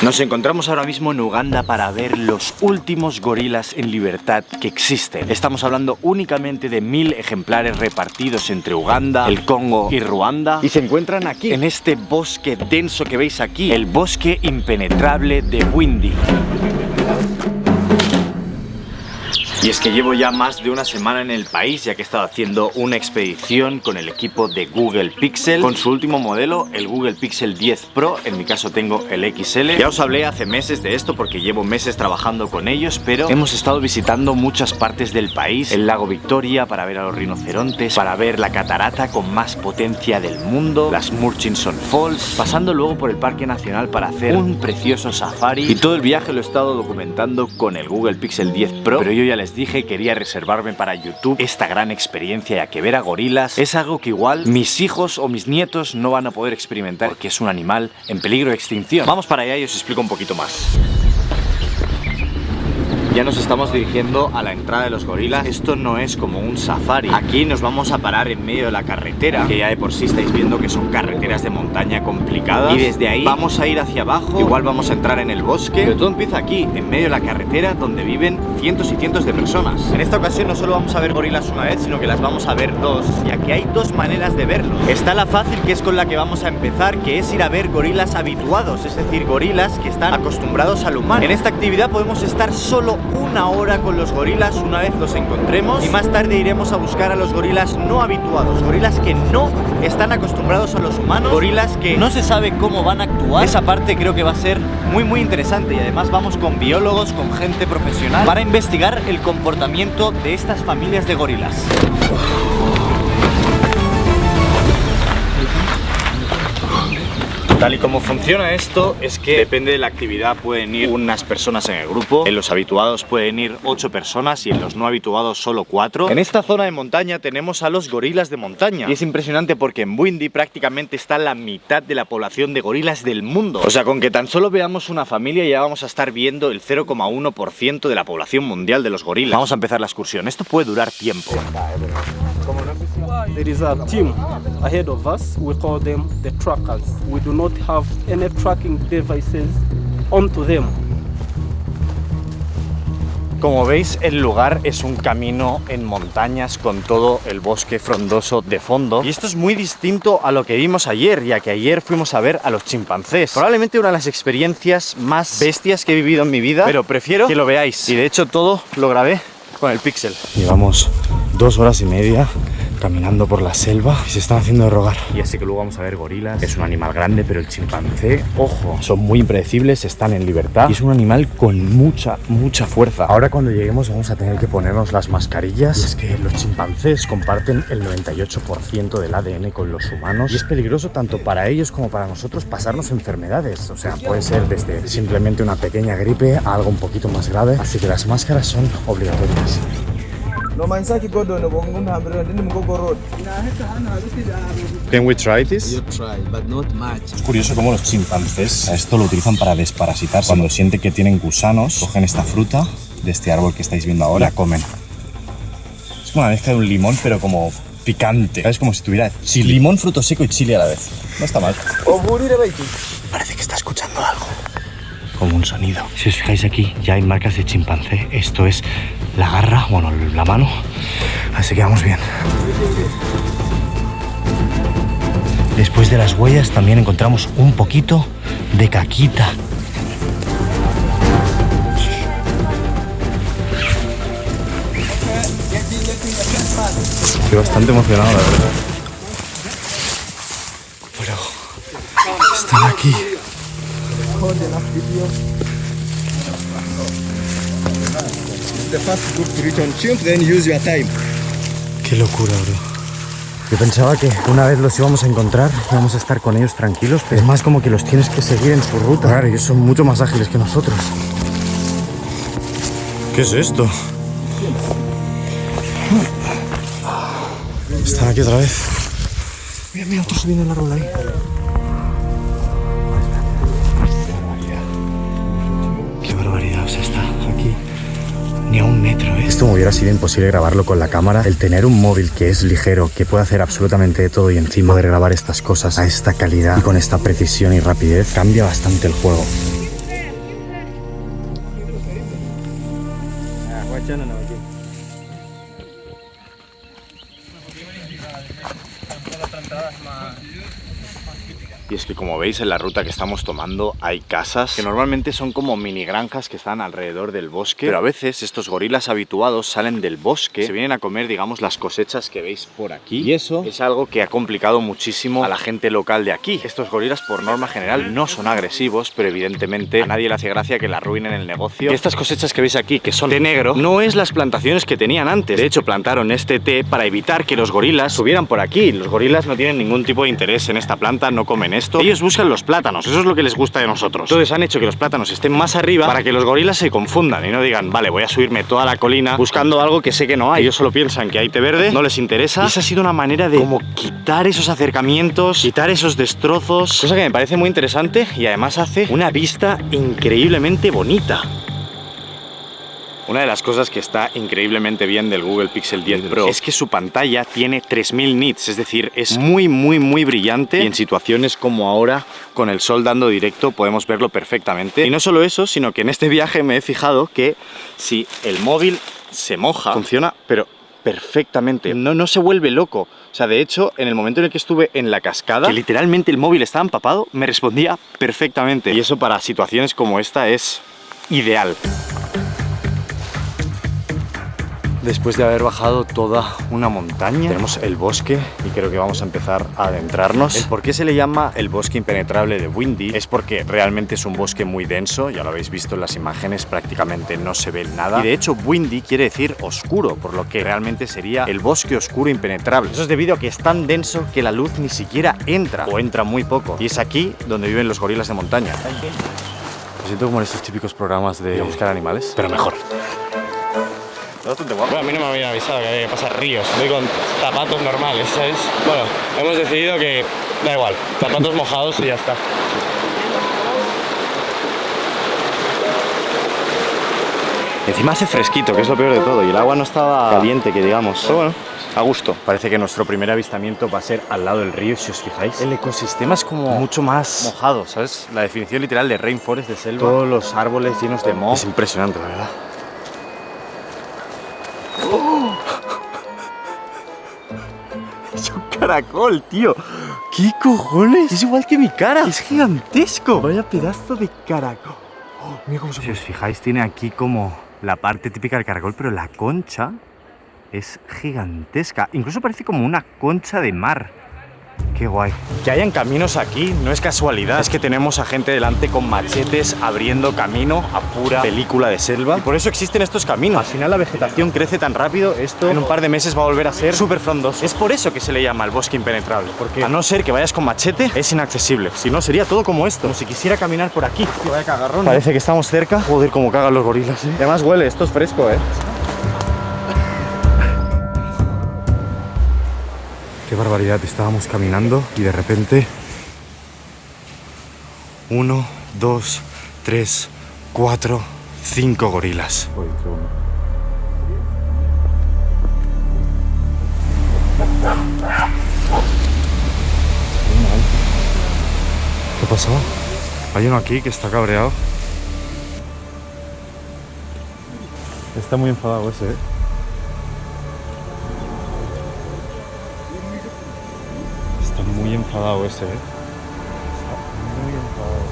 Nos encontramos ahora mismo en Uganda para ver los últimos gorilas en libertad que existen. Estamos hablando únicamente de 1000 ejemplares repartidos entre Uganda, el Congo y Ruanda. Y se encuentran aquí, en este bosque denso que veis aquí, el bosque impenetrable de Bwindi. Y es que llevo ya más de una semana en el país, ya que he estado haciendo una expedición con el equipo de Google Pixel, con su último modelo, el Google Pixel 10 Pro. En mi caso tengo el XL. Ya os hablé hace meses de esto porque llevo meses trabajando con ellos, pero hemos estado visitando muchas partes del país, el lago Victoria para ver a los rinocerontes, para ver la catarata con más potencia del mundo, las Murchison Falls, pasando luego por el Parque Nacional para hacer un precioso safari. Y todo el viaje lo he estado documentando con el Google Pixel 10 Pro, pero yo ya les dije que quería reservarme para YouTube esta gran experiencia, ya que ver a gorilas es algo que igual mis hijos o mis nietos no van a poder experimentar porque es un animal en peligro de extinción. Vamos para allá y os explico un poquito más. Ya nos estamos dirigiendo a la entrada de los gorilas. Esto no es como un safari. Aquí nos vamos a parar en medio de la carretera, que ya de por sí estáis viendo que son carreteras de montaña complicadas. Y desde ahí vamos a ir hacia abajo. Igual vamos a entrar en el bosque. Pero todo empieza aquí, en medio de la carretera, donde viven cientos y cientos de personas. En esta ocasión no solo vamos a ver gorilas una vez, sino que las vamos a ver dos, ya que hay dos maneras de verlos. Está la fácil, que es con la que vamos a empezar, que es ir a ver gorilas habituados, es decir, gorilas que están acostumbrados al humano. En esta actividad podemos estar solo una hora con los gorilas una vez los encontremos, y más tarde iremos a buscar a los gorilas no habituados, gorilas que no están acostumbrados a los humanos, gorilas que no se sabe cómo van a actuar. Esa parte creo que va a ser muy interesante, y además vamos con biólogos, con gente profesional para investigar el comportamiento de estas familias de gorilas. Tal y como funciona esto es que depende de la actividad pueden ir unas personas en el grupo, en los habituados pueden ir 8 personas y en los no habituados solo 4. En esta zona de montaña tenemos a los gorilas de montaña y es impresionante porque en Bwindi prácticamente está la mitad de la población de gorilas del mundo. O sea, con que tan solo veamos una familia ya vamos a estar viendo el 0,1% de la población mundial de los gorilas. Vamos a empezar la excursión. Esto puede durar tiempo. There is a team ahead of us. We call them the trackers. We do not have any tracking devices onto them. Como veis, el lugar es un camino en montañas con todo el bosque frondoso de fondo. Y esto es muy distinto a lo que vimos ayer, ya que ayer fuimos a ver a los chimpancés. Probablemente una de las experiencias más bestias que he vivido en mi vida, pero prefiero que lo veáis. Y de hecho todo lo grabé con el Pixel. Llevamos 2 horas y media caminando por la selva y se están haciendo de rogar. Ya sé que luego vamos a ver gorilas. Es un animal grande, pero el chimpancé, ojo, son muy impredecibles, están en libertad y es un animal con mucha fuerza. Ahora cuando lleguemos vamos a tener que ponernos las mascarillas. Y es que los chimpancés comparten el 98% del ADN con los humanos y es peligroso tanto para ellos como para nosotros pasarnos enfermedades. O sea, puede ser desde simplemente una pequeña gripe a algo un poquito más grave. Así que las máscaras son obligatorias. Can we try this? You try, but not much. Es curioso cómo los chimpancés a esto lo utilizan para desparasitarse. Cuando sienten que tienen gusanos, cogen esta fruta de este árbol que estáis viendo ahora, la comen. Es como una mezcla de un limón, pero como picante. Es como si tuviera chile. Limón, fruto seco y chile a la vez. No está mal. Parece que está escuchando algo. Como un sonido. Si os fijáis aquí, ya hay marcas de chimpancé. Esto es la garra, bueno, la mano. Así que vamos bien. Después de las huellas también encontramos un poquito de caquita. Estoy bastante emocionado, la verdad. Pero están aquí. The first group to reach on chimp, then use your time. Qué locura, bro. Yo pensaba que una vez los íbamos a encontrar, íbamos a estar con ellos tranquilos, pero es más como que los tienes que seguir en su ruta. Claro, ellos son mucho más ágiles que nosotros. ¿Qué es esto? Están aquí otra vez. Mira, otro subiendo en el árbol ahí. Qué barbaridad, o sea, está aquí ni a 1 metro, ¿eh? Esto me hubiera sido imposible grabarlo con la cámara. El tener un móvil que es ligero, que puede hacer absolutamente de todo y encima poder grabar estas cosas a esta calidad y con esta precisión y rapidez, cambia bastante el juego. Achana na wageni. Y es que como veis en la ruta que estamos tomando hay casas que normalmente son como mini granjas que están alrededor del bosque, pero a veces estos gorilas habituados salen del bosque, se vienen a comer, digamos, las cosechas que veis por aquí, y eso es algo que ha complicado muchísimo a la gente local de aquí. Estos gorilas por norma general no son agresivos, pero evidentemente a nadie le hace gracia que le arruinen el negocio. Y estas cosechas que veis aquí, que son té negro, no es las plantaciones que tenían antes. De hecho, plantaron este té para evitar que los gorilas subieran por aquí. Los gorilas no tienen ningún tipo de interés en esta planta, no comen esto. Ellos buscan los plátanos, eso es lo que les gusta de nosotros. Entonces han hecho que los plátanos estén más arriba para que los gorilas se confundan y no digan, vale, voy a subirme toda la colina buscando algo que sé que no hay. Ellos solo piensan que hay té verde, no les interesa. Y esa ha sido una manera de como quitar esos acercamientos, quitar esos destrozos, cosa que me parece muy interesante y además hace una vista increíblemente bonita. Una de las cosas que está increíblemente bien del Google Pixel 10 Pro es que su pantalla tiene 3000 nits, es decir, es muy brillante, y en situaciones como ahora, con el sol dando directo, podemos verlo perfectamente. Y no solo eso, sino que en este viaje me he fijado que si el móvil se moja, funciona, pero perfectamente, no se vuelve loco. O sea, de hecho, en el momento en el que estuve en la cascada, que literalmente el móvil estaba empapado, me respondía perfectamente. Y eso para situaciones como esta es ideal. Después de haber bajado toda una montaña, tenemos el bosque y creo que vamos a empezar a adentrarnos. El por qué se le llama el bosque impenetrable de Windy es porque realmente es un bosque muy denso, ya lo habéis visto en las imágenes, prácticamente no se ve nada. Y de hecho Windy quiere decir oscuro, por lo que realmente sería el bosque oscuro impenetrable. Eso es debido a que es tan denso que la luz ni siquiera entra, o entra muy poco. Y es aquí donde viven los gorilas de montaña. Me siento como en estos típicos programas de buscar animales, pero mejor. Bastante guapo. Bueno, a mí no me había avisado que había que pasar ríos. Voy con zapatos normales, ¿sabes? Bueno, hemos decidido que da igual, zapatos mojados y ya está. Encima hace fresquito, que es lo peor de todo, y el agua no estaba caliente, que digamos. Pero bueno, a gusto. Parece que nuestro primer avistamiento va a ser al lado del río, si os fijáis. El ecosistema es como mucho más mojado, ¿sabes? La definición literal de rainforest, de selva. Todos los árboles llenos de moho. Es impresionante, la verdad. ¡Oh! Es un caracol, tío. ¿Qué cojones? Es igual que mi cara. Es gigantesco. Vaya pedazo de caracol. Oh, mira cómo se mueve. Si os fijáis, tiene aquí como la parte típica del caracol, pero la concha es gigantesca. Incluso parece como una concha de mar. Qué guay. Que hayan caminos aquí no es casualidad. Es que tenemos a gente delante con machetes abriendo camino a pura película de selva. Y por eso existen estos caminos. Al final la vegetación crece tan rápido, esto en un par de meses va a volver a ser súper frondoso. Es por eso que se le llama el bosque impenetrable. Porque a no ser que vayas con machete, es inaccesible. Si no, sería todo como esto. Como si quisiera caminar por aquí. Que vaya cagarrón. Parece que estamos cerca. Joder, cómo cagan los gorilas, ¿eh? Además huele, esto es fresco, ¿eh? Qué barbaridad, estábamos caminando y de repente 1, 2, 3, 4, 5 gorilas. ¿Qué pasó? Hay uno aquí que está cabreado. Está muy enfadado ese, ¿eh? Está muy enfadado ese, ¿eh? Está muy enfadado.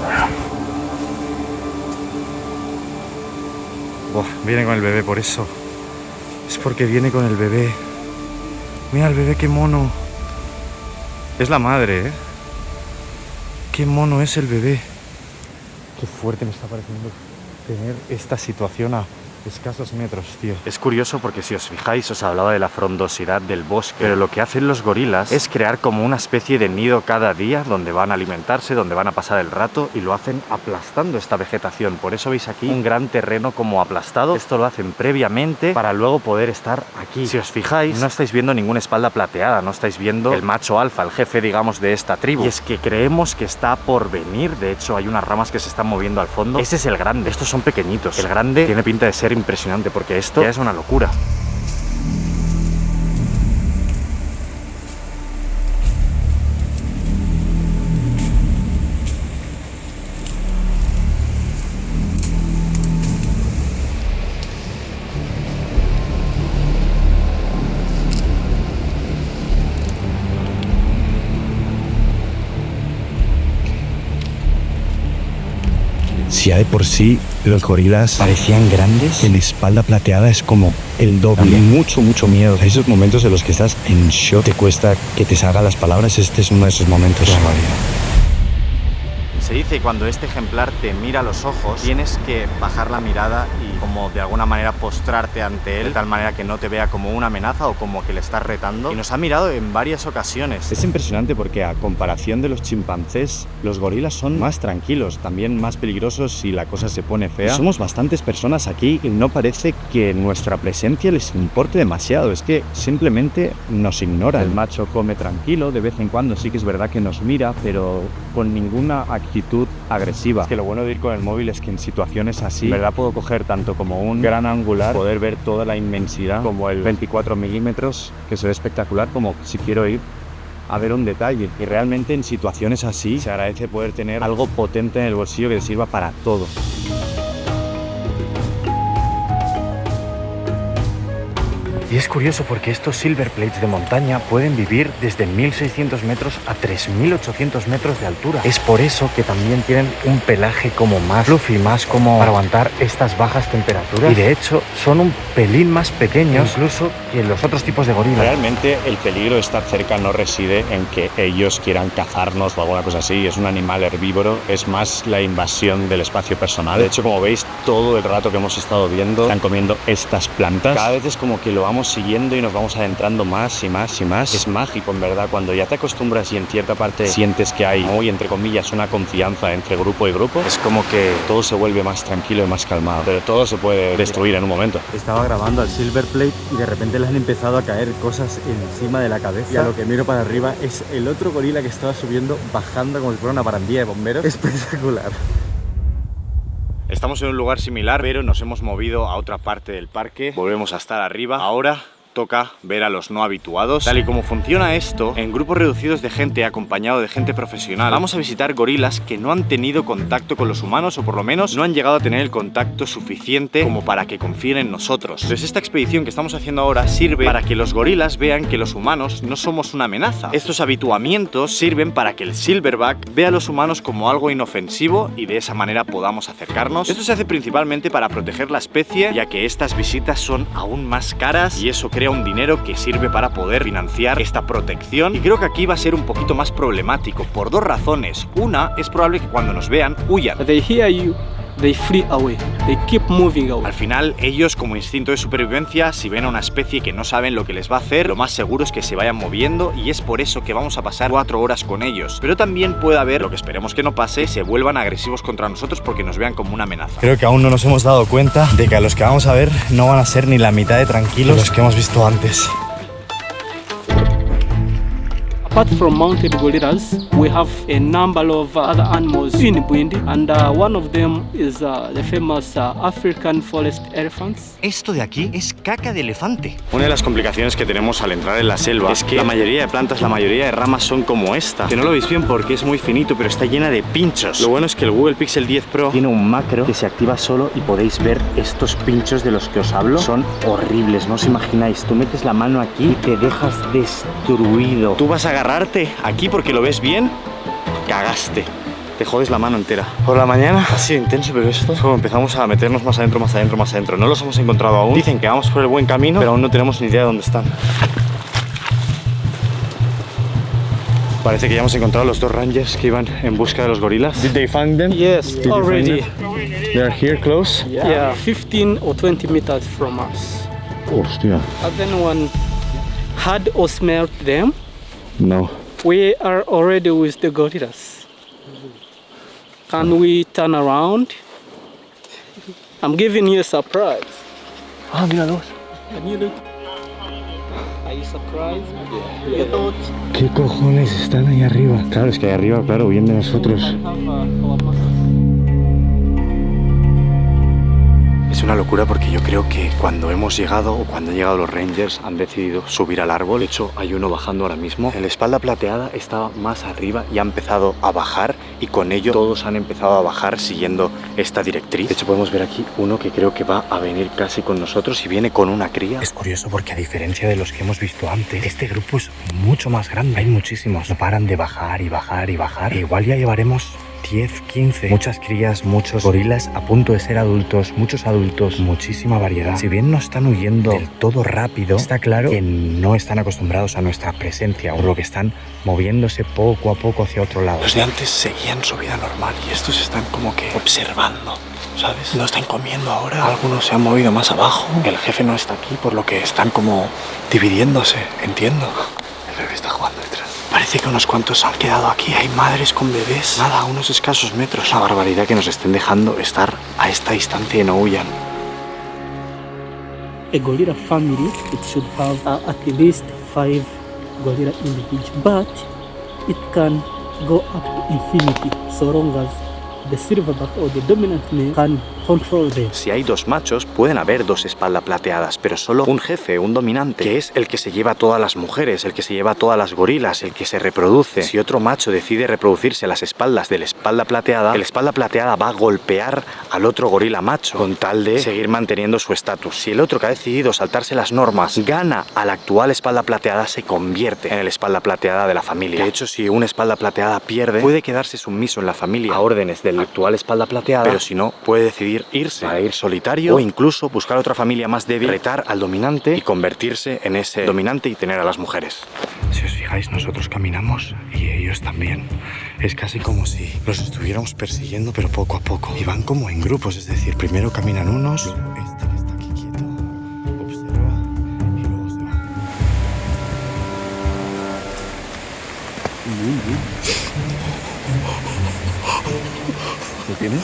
Mira. Buah, viene con el bebé por eso. Es porque viene con el bebé. Mira el bebé, qué mono. Es la madre, ¿eh? Qué mono es el bebé. Qué fuerte me está pareciendo tener esta situación a escasos metros, tío. Es curioso porque si os fijáis, os hablaba de la frondosidad del bosque, pero lo que hacen los gorilas es crear como una especie de nido cada día donde van a alimentarse, donde van a pasar el rato, y lo hacen aplastando esta vegetación. Por eso veis aquí un gran terreno como aplastado. Esto lo hacen previamente para luego poder estar aquí. Si os fijáis, no estáis viendo ninguna espalda plateada, no estáis viendo el macho alfa, el jefe, digamos, de esta tribu. Y es que creemos que está por venir. De hecho, hay unas ramas que se están moviendo al fondo. Ese es el grande, estos son pequeñitos. El grande tiene pinta de ser impresionante porque esto ya es una locura. Si ya de por sí los gorilas parecían grandes, en Espalda Plateada es como el doble. Mucho miedo. Esos momentos en los que estás en shock, te cuesta que te salgan las palabras. Este es uno de esos momentos. Se dice que cuando este ejemplar te mira a los ojos, tienes que bajar la mirada y como de alguna manera postrarte ante él, de tal manera que no te vea como una amenaza o como que le estás retando. Y nos ha mirado en varias ocasiones. Es impresionante porque a comparación de los chimpancés, los gorilas son más tranquilos, también más peligrosos si la cosa se pone fea. Somos bastantes personas aquí y no parece que nuestra presencia les importe demasiado, es que simplemente nos ignoran. El macho come tranquilo, de vez en cuando sí que es verdad que nos mira, pero con ninguna actitud agresiva. Es que lo bueno de ir con el móvil es que en situaciones así, en verdad puedo coger tanto como un gran angular, poder ver toda la inmensidad, como el 24 milímetros, que se ve espectacular, como si quiero ir a ver un detalle. Y realmente en situaciones así se agradece poder tener algo potente en el bolsillo que te sirva para todo. Y es curioso porque estos silverplates de montaña pueden vivir desde 1600 metros a 3800 metros de altura. Es por eso que también tienen un pelaje como más fluffy, más como para aguantar estas bajas temperaturas. Y de hecho son un pelín más pequeños incluso que los otros tipos de gorilas. Realmente el peligro de estar cerca no reside en que ellos quieran cazarnos o alguna cosa así. Es un animal herbívoro, es más la invasión del espacio personal. De hecho, como veis, todo el rato que hemos estado viendo están comiendo estas plantas. Cada vez es como que lo vamos siguiendo y nos vamos adentrando más y más y más. Es mágico, en verdad, cuando ya te acostumbras y en cierta parte sientes que hay, muy entre comillas, una confianza entre grupo y grupo, es como que todo se vuelve más tranquilo y más calmado, pero todo se puede destruir en un momento. Estaba grabando al silverplate y de repente le han empezado a caer cosas encima de la cabeza, y a lo que miro para arriba es el otro gorila que estaba subiendo, bajando como si fuera una barandilla de bomberos. Espectacular. Estamos en un lugar similar, pero nos hemos movido a otra parte del parque. Volvemos a estar arriba. Ahora toca ver a los no habituados. Tal y como funciona esto, en grupos reducidos de gente, acompañado de gente profesional, vamos a visitar gorilas que no han tenido contacto con los humanos, o por lo menos no han llegado a tener el contacto suficiente como para que confíen en nosotros. Entonces esta expedición que estamos haciendo ahora sirve para que los gorilas vean que los humanos no somos una amenaza. Estos habituamientos sirven para que el silverback vea a los humanos como algo inofensivo y de esa manera podamos acercarnos. Esto se hace principalmente para proteger la especie, ya que estas visitas son aún más caras y eso crea un dinero que sirve para poder financiar esta protección. Y creo que aquí va a ser un poquito más problemático por dos razones. Una, es probable que cuando nos vean huyan. They hear you, they flee away. They keep moving away. Al final, ellos como instinto de supervivencia, si ven a una especie que no saben lo que les va a hacer, lo más seguro es que se vayan moviendo, y es por eso que vamos a pasar 4 horas con ellos. Pero también puede haber, lo que esperemos que no pase, se vuelvan agresivos contra nosotros porque nos vean como una amenaza. Creo que aún no nos hemos dado cuenta de que a los que vamos a ver no van a ser ni la mitad de tranquilos los que hemos visto antes. Apart from mounted gorillas, we have a number of other animals in Burundi, and one of them is the famous African forest elephants. Esto de aquí es caca de elefante. Una de las complicaciones que tenemos al entrar en la selva es que la mayoría de plantas, la mayoría de ramas son como esta, que no lo veis bien porque es muy finito, pero está llena de pinchos. Lo bueno es que el Google Pixel 10 Pro tiene un macro que se activa solo y podéis ver estos pinchos de los que os hablo. Son horribles, no os imagináis. Tú metes la mano aquí y te dejas destruido. Tú vas a agarrarte aquí porque lo ves bien, cagaste. Te jodes la mano entera. Por la mañana ha sido intenso, pero esto es como empezamos a meternos más adentro, más adentro, más adentro. No los hemos encontrado aún. Dicen que vamos por el buen camino, pero aún no tenemos ni idea de dónde están. Parece que ya hemos encontrado los 2 rangers que iban en busca de los gorilas. Did they find them? Yes, Did already. They are here close? Yeah, 15 or 20 meters from us. Hostia. Has anyone heard or smelled them? No. We are already with the gorillas. Can we turn around? I'm giving you a surprise. Ah, míralos. Can you look? Are you surprised? You thought ¿Qué cojones están ahí arriba? Claro, es que ahí arriba, claro, vienen de nosotros. we have our master. Es una locura porque yo creo que cuando hemos llegado o cuando han llegado los rangers han decidido subir al árbol. De hecho, hay uno bajando ahora mismo. En la espalda plateada estaba más arriba y ha empezado a bajar y con ello todos han empezado a bajar siguiendo esta directriz. De hecho podemos ver aquí uno que creo que va a venir casi con nosotros y viene con una cría. Es curioso porque a diferencia de los que hemos visto antes, este grupo es mucho más grande. Hay muchísimos, no paran de bajar y bajar y bajar. E igual ya llevaremos 10, 15, muchas crías, muchos gorilas a punto de ser adultos, muchos adultos, muchísima variedad. Si bien no están huyendo del todo rápido, está claro que no están acostumbrados a nuestra presencia, por lo que están moviéndose poco a poco hacia otro lado. Los de antes seguían su vida normal y estos están como que observando, ¿sabes? No están comiendo ahora. Algunos se han movido más abajo. El jefe no está aquí, por lo que están como dividiéndose, entiendo. El bebé está jugando detrás. Parece que unos cuantos se han quedado aquí. Hay madres con bebés. Nada, a unos escasos metros. Una barbaridad que nos estén dejando estar a esta distancia y no huyan. A gorilla family, it should have at least 5 gorilla individuals, but it can go up to infinity so long as the silverback or the dominant male can control them. Si hay dos machos, pueden haber dos espalda plateadas, pero solo un jefe, un dominante, que es el que se lleva a todas las mujeres, el que se lleva a todas las gorilas, el que se reproduce. Si otro macho decide reproducirse a las espaldas de la espalda plateada, el espalda plateada va a golpear al otro gorila macho con tal de seguir manteniendo su estatus. Si el otro que ha decidido saltarse las normas gana a la actual espalda plateada, se convierte en el espalda plateada de la familia. De hecho, si una espalda plateada pierde, puede quedarse sumiso en la familia a órdenes del actual espalda plateada, pero si no, puede decidir irse para ir solitario o incluso buscar otra familia más débil, retar al dominante y convertirse en ese dominante y tener a las mujeres. Si os fijáis, nosotros caminamos y ellos también. Es casi como si los estuviéramos persiguiendo, pero poco a poco. Y van como en grupos, es decir, primero caminan unos, este que está aquí quieto observa y luego se va. ¿Lo tienes?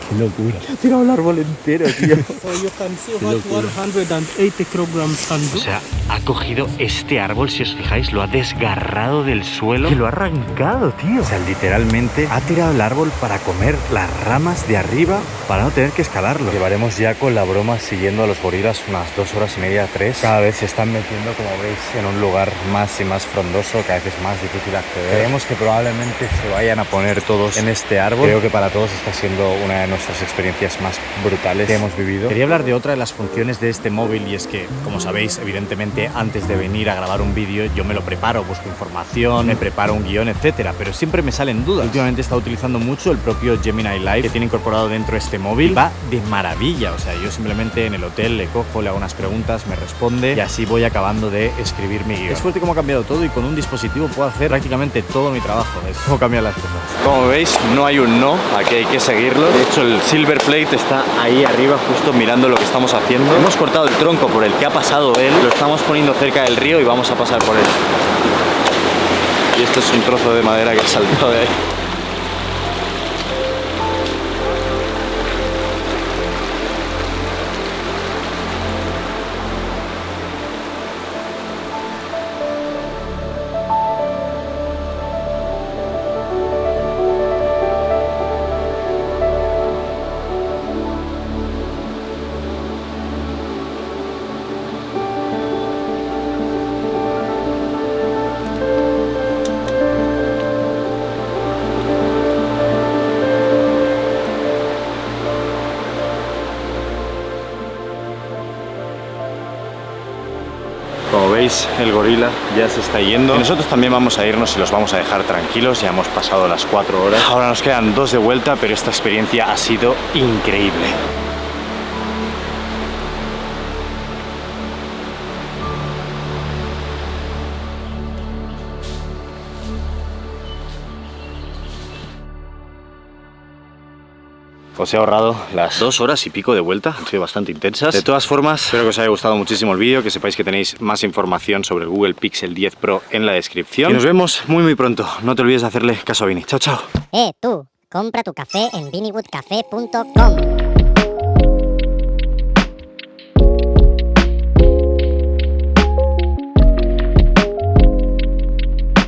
Qué locura. Se ha tirado el árbol entero, tío. So you can see what 180 kilograms can do. O sea, ha cogido este árbol, si os fijáis, lo ha desgarrado del suelo y lo ha arrancado, tío. O sea, literalmente ha tirado el árbol para comer las ramas de arriba para no tener que escalarlo. Llevaremos ya con la broma siguiendo a los gorilas unas 2 horas y media, 3. Cada vez se están metiendo, como veis, en un lugar más y más frondoso, cada vez es más difícil acceder. Creemos que probablemente se vayan a poner todos en este árbol. Creo que para todos está siendo una de nuestras experiencias más brutales que hemos vivido. Quería hablar de otra de las funciones de este móvil y es que, como sabéis, evidentemente antes de venir a grabar un vídeo yo me lo preparo, busco información, me preparo un guión, etcétera, pero siempre me salen dudas. Últimamente he estado utilizando mucho el propio Gemini Live que tiene incorporado dentro este móvil. Va de maravilla, o sea, yo simplemente en el hotel le cojo, le hago unas preguntas, me responde y así voy acabando de escribir mi guión. Es fuerte cómo ha cambiado todo y con un dispositivo puedo hacer prácticamente todo mi trabajo. Es cómo cambian las cosas. Como veis, no hay un no, aquí hay que seguirlo. De hecho, el Silver Plate está ahí arriba justo mirando lo que estamos haciendo. Hemos cortado el tronco por el que ha pasado él, lo estamos poniendo cerca del río y vamos a pasar por él. Y esto es un trozo de madera que ha saltado de ahí. Como veis, el gorila ya se está yendo. Y nosotros también vamos a irnos y los vamos a dejar tranquilos. Ya hemos pasado las 4 horas. Ahora nos quedan 2 de vuelta, pero esta experiencia ha sido increíble. Os he ahorrado las 2 horas y pico de vuelta, han sido bastante intensas. De todas formas, espero que os haya gustado muchísimo el vídeo, que sepáis que tenéis más información sobre el Google Pixel 10 Pro en la descripción. Y nos vemos muy pronto. No te olvides de hacerle caso a Vini. Chao, chao. Tú, compra tu café en ViniWoodCafe.com.